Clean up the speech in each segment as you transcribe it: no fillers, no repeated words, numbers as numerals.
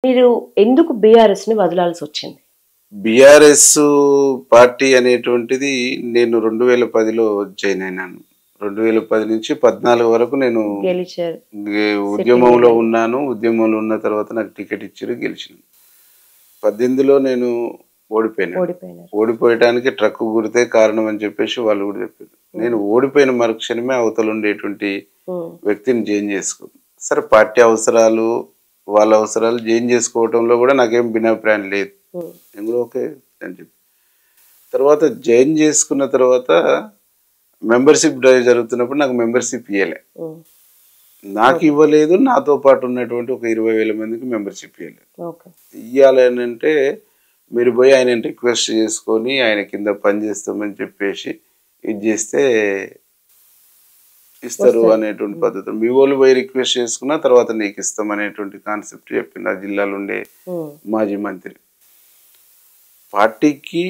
మీరు ఎందుకు బీఆర్ఎస్ ని వదలాల్సొచ్చింది? బీఆర్ఎస్ పార్టీ అనేటువంటిది నేను 2010లో జాయిన్ అయినాను. 2010 నుంచి 14 వరకు నేను గెలిచారు. ఉద్యమంలో ఉన్నాను. ఉద్యమంలో ఉన్న తర్వాత నాకు టికెట్ ఇచ్చారు, గెలిచినాను. 18లో నేను ఓడిపోయినాను. ఓడిపోయటానికి ట్రక్ గురితే కారణం అని చెప్పేసి వాళ్ళు కూడా చెప్పారు. నేను ఓడిపోయిన మరుక్షణమే అవతల ఉండేటువంటి వ్యక్తిని జాయిన్ చేసుకున్నాను. సరే, పార్టీ అవసరాలు వాళ్ళ అవసరాలు జాయిన్ చేసుకోవటంలో కూడా నాకేం భిన్నాభిప్రాయం లేదు. నేను కూడా ఓకే అని చెప్పి తర్వాత జాయిన్ చేసుకున్న తర్వాత మెంబర్షిప్ డ్రైవ్ జరుగుతున్నప్పుడు నాకు మెంబర్షిప్ ఇవ్వలే. నాకు ఇవ్వలేదు, నాతో పాటు ఉన్నటువంటి ఒక 20,000 మందికి మెంబర్షిప్ ఇవ్వలేదు. ఇవ్వాలని అంటే మీరు పోయి ఆయన రిక్వెస్ట్ చేసుకొని ఆయన కింద పని చేస్తామని చెప్పేసి ఇది చేస్తే ఇస్తారు అనేటువంటి పద్ధతి. మీ వాళ్ళు పోయి రిక్వెస్ట్ చేసుకున్న తర్వాత నీకు ఇస్తాం అనేటువంటి కాన్సెప్ట్ చెప్పింది ఆ జిల్లాలో ఉండే మాజీ మంత్రి. పార్టీకి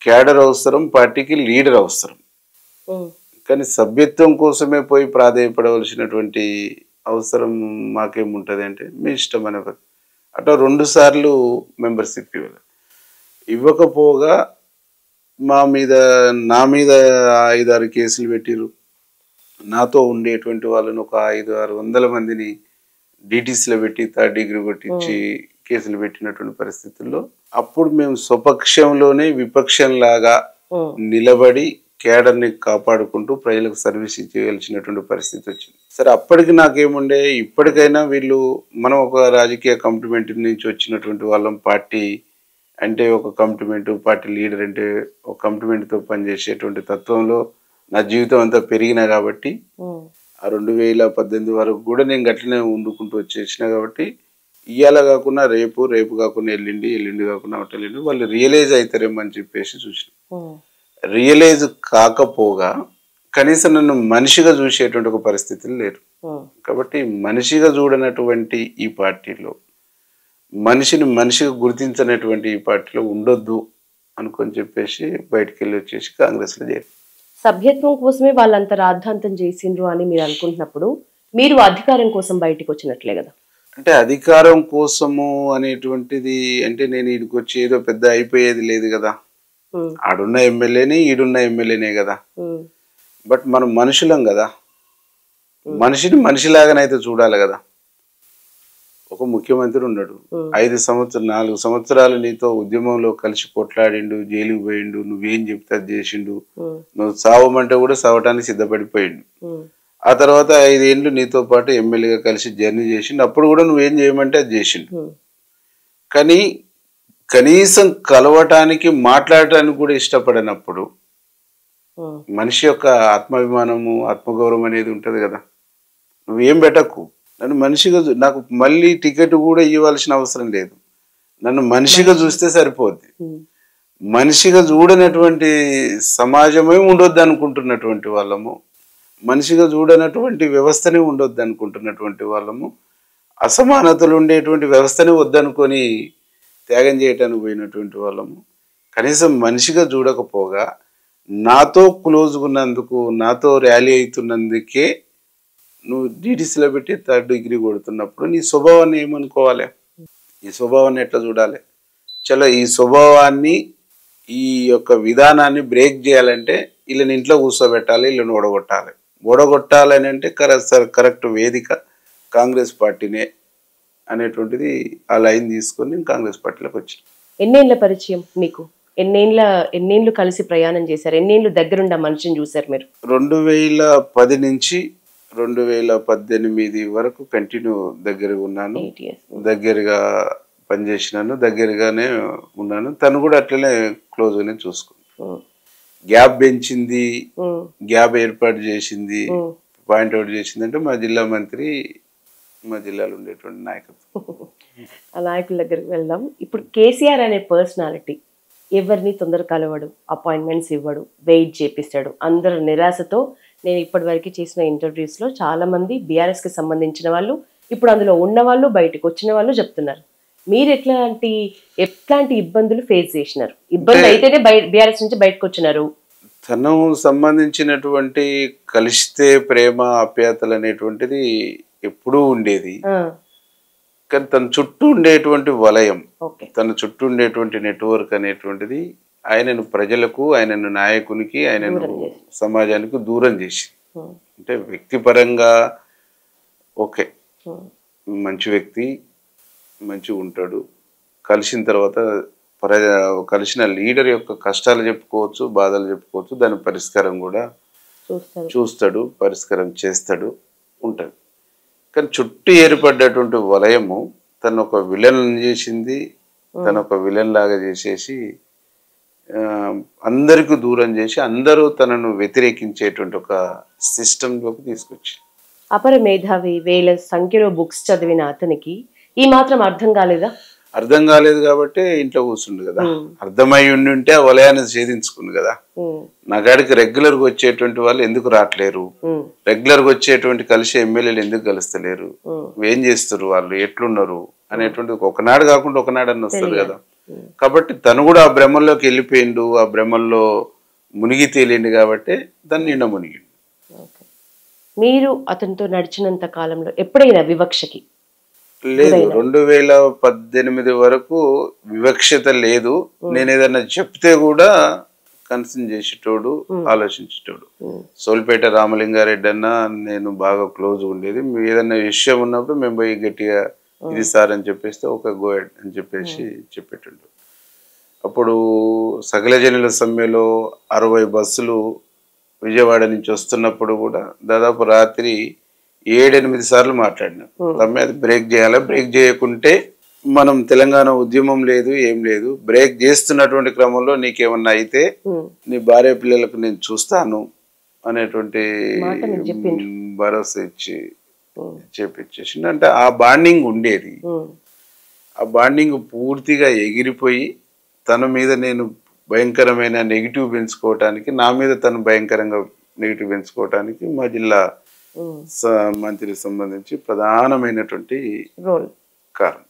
క్యాడర్ అవసరం, పార్టీకి లీడర్ అవసరం, కానీ సభ్యత్వం కోసమే పోయి ప్రాధాయపడవలసినటువంటి అవసరం మాకేముంటుంది అంటే మీ ఇష్టం అనే అట్లా 2 సార్లు మెంబర్షిప్ ఇవ్వకపోగా నా మీద 5-6 కేసులు పెట్టిరు. నాతో ఉండేటువంటి వాళ్ళని ఒక 500-600 మందిని డిటిసిలో పెట్టి 3rd డిగ్రీ కొట్టించి కేసులు పెట్టినటువంటి పరిస్థితుల్లో అప్పుడు మేము స్వపక్షంలోనే విపక్షంలాగా నిలబడి కేడర్ని కాపాడుకుంటూ ప్రజలకు సర్వీస్ ఇచ్చేయవలసినటువంటి పరిస్థితి వచ్చింది. సరే, అప్పటికి నాకేముండే, ఇప్పటికైనా వీళ్ళు మనం ఒక రాజకీయ కమిట్మెంట్ నుంచి వచ్చినటువంటి వాళ్ళం, పార్టీ అంటే ఒక కమిట్మెంట్, పార్టీ లీడర్ అంటే ఒక కమిట్మెంట్తో పనిచేసేటువంటి తత్వంలో నా జీవితం అంతా పెరిగినా కాబట్టి ఆ 2018 వరకు కూడా నేను గట్లనే వండుకుంటూ వచ్చేసిన కాబట్టి ఇవాళ కాకుండా రేపు, రేపు కాకుండా ఎల్లుండి, ఎల్లుండి కాకుండా అవటెల్లుండి వాళ్ళు రియలైజ్ అవుతారేమో అని చెప్పేసి చూసిన. రియలైజ్ కాకపోగా కనీసం నన్ను మనిషిగా చూసేటువంటి ఒక పరిస్థితులు లేరు. కాబట్టి మనిషిగా చూడనటువంటి ఈ పార్టీలో, మనిషిని మనిషిగా గుర్తించినటువంటి ఈ పార్టీలో ఉండొద్దు అనుకొని చెప్పేసి బయటికి వెళ్ళి వచ్చేసి కాంగ్రెస్లో చేరి. సభ్యత్వం కోసమే వాళ్ళంత రాద్ధాంతం చేసిండ్రు అని మీరు అనుకుంటున్నప్పుడు మీరు అధికారం కోసం బయటికి వచ్చినట్లే కదా? అంటే అధికారం కోసము అనేటువంటిది అంటే నేను ఈడికి వచ్చి ఏదో పెద్ద అయిపోయేది లేదు కదా. ఆడున్న ఎమ్మెల్యేని, ఈడున్న ఎమ్మెల్యేనే కదా. బట్ మనం మనుషులం కదా, మనిషిని మనిషిలాగానైతే చూడాలి కదా. ఒక ముఖ్యమంత్రి ఉన్నాడు, 4 సంవత్సరాలు నీతో ఉద్యమంలో కలిసి కొట్లాడిండు, జైలుకి పోయిండు, నువ్వేం చెప్తే అది చేసిండు, నువ్వు సావమంటే కూడా సావటానికి సిద్ధపడిపోయిండు. ఆ తర్వాత 5 ఏళ్ళు నీతో పాటు ఎమ్మెల్యేగా కలిసి జర్నీ చేసిండు, అప్పుడు కూడా నువ్వేం చేయమంటే అది చేసిండు. కానీ కనీసం కలవటానికి, మాట్లాడటానికి కూడా ఇష్టపడినప్పుడు మనిషి యొక్క ఆత్మాభిమానము, ఆత్మగౌరవం అనేది ఉంటుంది కదా. నువ్వేం పెట్టకు, నన్ను మనిషిగా నాకు మళ్ళీ టికెట్ కూడా ఇవ్వాల్సిన అవసరం లేదు, నన్ను మనిషిగా చూస్తే సరిపోద్ది. మనిషిగా చూడనటువంటి సమాజమే ఉండొద్దు అనుకుంటున్నటువంటి వాళ్ళము, మనిషిగా చూడనటువంటి వ్యవస్థనే ఉండొద్దు అనుకుంటున్నటువంటి వాళ్ళము, అసమానతలు ఉండేటువంటి వ్యవస్థనే వద్దనుకొని త్యాగం చేయటానికి పోయినటువంటి వాళ్ళము. కనీసం మనిషిగా చూడకపోగా నాతో క్లోజ్గా ఉన్నందుకు, నాతో ర్యాలీ అవుతున్నందుకే నువ్వు డిటిసిలో పెట్టి 3rd డిగ్రీ కొడుతున్నప్పుడు నీ స్వభావాన్ని ఏమనుకోవాలి, ఈ స్వభావాన్ని ఎట్లా చూడాలి? చలో, ఈ స్వభావాన్ని, ఈ యొక్క విధానాన్ని బ్రేక్ చేయాలంటే వీళ్ళని ఇంట్లో కూర్చోబెట్టాలి, వీళ్ళని ఓడగొట్టాలి. ఓడగొట్టాలని అంటే కరెక్ట్ వేదిక కాంగ్రెస్ పార్టీనే అనేటువంటిది ఆ లైన్ తీసుకొని నేను కాంగ్రెస్ పార్టీలోకి వచ్చాను. ఎన్నేళ్ల పరిచయం మీకు? ఎన్నేళ్ళు కలిసి ప్రయాణం చేశారు? ఎన్నేళ్ళు దగ్గరుండ మనిషిని చూశారు మీరు? 2010 నుంచి 2018 వరకు కంటిన్యూ దగ్గరగా ఉన్నాను, దగ్గరగా పనిచేసినాను, దగ్గరగానే ఉన్నాను. తను కూడా అట్లనే క్లోజ్గానే చూసుకున్నాను. గ్యాప్ పెంచింది, గ్యాప్ ఏర్పాటు చేసింది, పాయింట్అవుట్ చేసింది అంటే మా జిల్లా మంత్రి, మా జిల్లాలో ఉండేటువంటి నాయకత్వం. ఆ నాయకుల దగ్గరికి వెళ్దాం. ఇప్పుడు కేసీఆర్ అనే పర్సనాలిటీ ఎవరిని తొందర కలవడు, అపాయింట్మెంట్స్ ఇవ్వడు, వెయిట్ చేపిస్తాడు. అందరు నిరాశతో, నేను ఇప్పటి వరకు చేసిన ఇంటర్వ్యూస్లో చాలామంది బీఆర్ఎస్కి సంబంధించిన వాళ్ళు, ఇప్పుడు అందులో ఉన్న వాళ్ళు, బయటకు వచ్చిన వాళ్ళు చెప్తున్నారు. మీరు ఎట్లాంటి ఇబ్బందులు ఫేస్ చేసినారు? ఇబ్బంది అయితేనే బీఆర్ఎస్ నుంచి బయటకు వచ్చినారు. తను సంబంధించినటువంటి కలిస్తే ప్రేమ, ఆప్యాయతలు అనేటువంటిది ఎప్పుడూ ఉండేది. కానీ తన చుట్టూ ఉండేటువంటి వలయం, ఓకే. తన చుట్టూ ఉండేటువంటి నెట్వర్క్ అనేటువంటిది ఆయనను ప్రజలకు, ఆయనను నాయకునికి, ఆయనను సమాజానికి దూరం చేసి, అంటే వ్యక్తిపరంగా ఓకే మంచి వ్యక్తి, మంచిగా ఉంటాడు, కలిసిన తర్వాత కలిసిన లీడర్ యొక్క కష్టాలు చెప్పుకోవచ్చు, బాధలు చెప్పుకోవచ్చు, దాని పరిష్కారం కూడా చూస్తాడు, పరిష్కారం చేస్తాడు, ఉంటుంది. కానీ చుట్టూ ఏర్పడ్డటువంటి వలయము తను ఒక విలన్ చేసింది, తను ఒక విలన్ లాగా చేసేసి అందరికీ దూరం చేసి అందరూ తనను వ్యతిరేకించేటువంటి ఒక సిస్టంలోకి తీసుకొచ్చి, అపర మేధావి, వేల సంఖ్యలో బుక్స్ చదివిన అతనికి ఈ మాత్రం అర్థం కాలేదా? అర్థం కాలేదు కాబట్టి ఇంట్లో కూర్చుండు కదా. అర్థమై ఉంటే ఆ వలయాన్ని ఛేదించుకుంది కదా. నా కాడికి రెగ్యులర్ గా వచ్చేటువంటి వాళ్ళు ఎందుకు రావట్లేరు, రెగ్యులర్ గా వచ్చేటువంటి కలిసి ఎమ్మెల్యేలు ఎందుకు కలుస్తలేరు, ఏం చేస్తారు, వాళ్ళు ఎట్లున్నారు అనేటువంటి ఒకనాడు కాకుండా ఒకనాడు అని వస్తారు కదా. కాబట్టి తను కూడా ఆ బ్రహ్మంలోకి వెళ్ళిపోయిండు, ఆ బ్రహ్మంలో మునిగి తేలిండు కాబట్టి దాన్ని నిండా మునిగిండు. మీరు అతనితో నడిచినంత కాలంలో ఎప్పుడైనా వివక్షకి లేదు? 2018 వరకు వివక్షత లేదు. నేను ఏదన్నా చెప్తే కూడా కన్సర్న్ చేసేటోడు, ఆలోచించేటోడు. సోల్పేట రామలింగారెడ్డి అన్న నేను బాగా క్లోజ్ ఉండేది. ఏదన్నా విషయం ఉన్నప్పుడు మేము పోయి గట్టిగా ఇది సార్ అని చెప్పేస్తే ఒక గోయడ్ అని చెప్పేసి చెప్పేటోడు. అప్పుడు సకల జనుల సమ్మెలో 60 బస్సులు విజయవాడ నుంచి వస్తున్నప్పుడు కూడా దాదాపు రాత్రి 7-8 సార్లు మాట్లాడినా, తమ్మే అది బ్రేక్ చేయాలా, బ్రేక్ చేయకుంటే మనం తెలంగాణ ఉద్యమం లేదు, ఏం లేదు, బ్రేక్ చేస్తున్నటువంటి క్రమంలో నీకేమన్నా అయితే నీ భార్య పిల్లలకు నేను చూస్తాను అనేటువంటి భరోసా ఇచ్చి చేపించేసి, అంటే ఆ బాండింగ్ ఉండేది. ఆ బాండింగ్ పూర్తిగా ఎగిరిపోయి తన మీద నేను భయంకరమైన నెగిటివ్ పెంచుకోవటానికి, నా మీద తను భయంకరంగా నెగిటివ్ పెంచుకోవటానికి మా జిల్లా మంత్రికి సంబంధించి ప్రధానమైనటువంటి కారణం.